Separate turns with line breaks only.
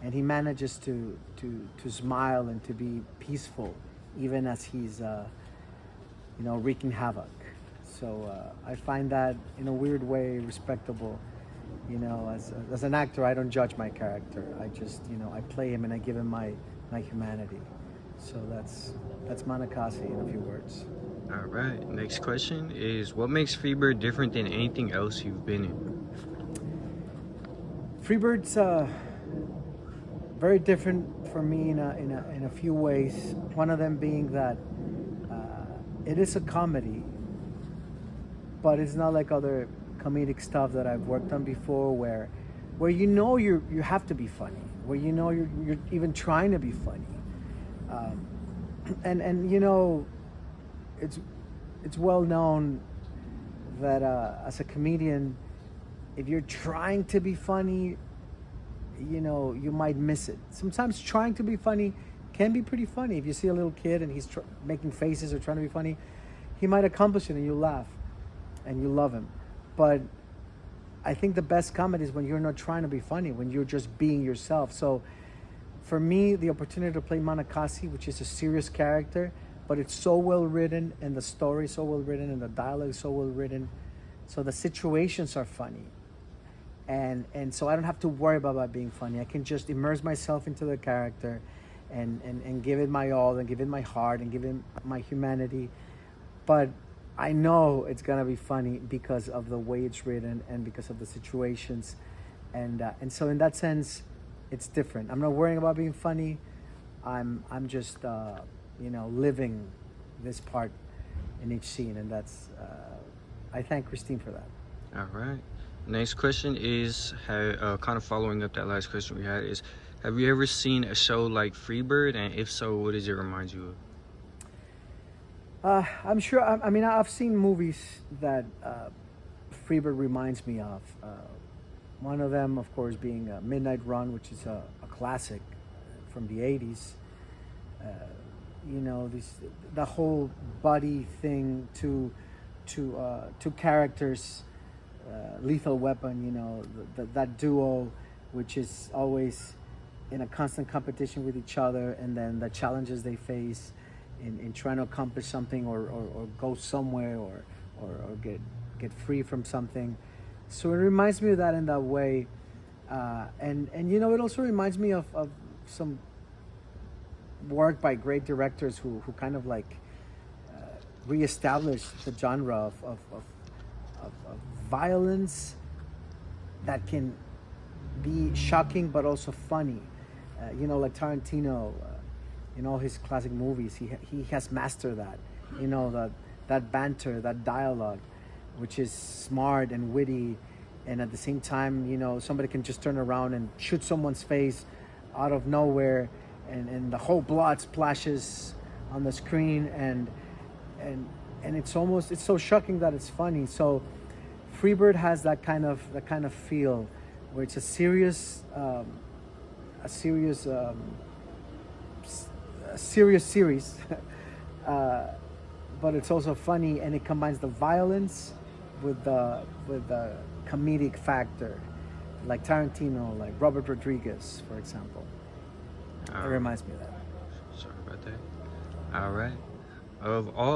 and he manages to smile and to be peaceful, even as he's wreaking havoc. So I find that in a weird way respectable. As an actor, I don't judge my character. I just I play him and I give him my humanity. So that's Manacasi in a few words.
All right. Next question is, what makes Freebird different than anything else you've been in?
Freebird's very different for me in a few ways. One of them being that it is a comedy, but it's not like other comedic stuff that I've worked on before, where you have to be funny, where you're even trying to be funny, and it's well known that as a comedian, if you're trying to be funny, you might miss it. Sometimes trying to be funny can be pretty funny. If you see a little kid and he's making faces or trying to be funny, he might accomplish it and you laugh and you love him. But I think the best comedy is when you're not trying to be funny, when you're just being yourself. So for me, the opportunity to play Manacasi, which is a serious character, but it's so well written, and the story is so well written, and the dialogue is so well written, so the situations are funny, and so I don't have to worry about being funny. I can just immerse myself into the character and give it my all, and give it my heart, and give it my humanity. But I know it's gonna be funny because of the way it's written and because of the situations, and so in that sense, it's different. I'm not worrying about being funny. I'm just living this part in each scene, and that's I thank Christine for that.
All right. Next question is, kind of following up that last question we had, is, have you ever seen a show like Freebird, and if so, what does it remind you
of? I'm sure. I mean, I've seen movies that Freebird reminds me of. One of them, of course, being Midnight Run, which is a classic from the '80s. The whole buddy thing, two characters, Lethal Weapon. That duo, which is always in a constant competition with each other, and then the challenges they face in trying to accomplish something or go somewhere or get free from something. So it reminds me of that in that way, and it also reminds me of some work by great directors who kind of like reestablished the genre of violence that can be shocking but also funny. Like Tarantino, in all his classic movies, he has mastered that. That banter, that dialogue, which is smart and witty, and at the same time, somebody can just turn around and shoot someone's face out of nowhere, and the whole blood splashes on the screen, and it's so shocking that it's funny. So Freebird has that kind of feel, where it's a serious series, but it's also funny, and it combines the violence with the comedic factor, like Tarantino, like Robert Rodriguez, for example. It reminds me of that.
Sorry about that. All right. Of all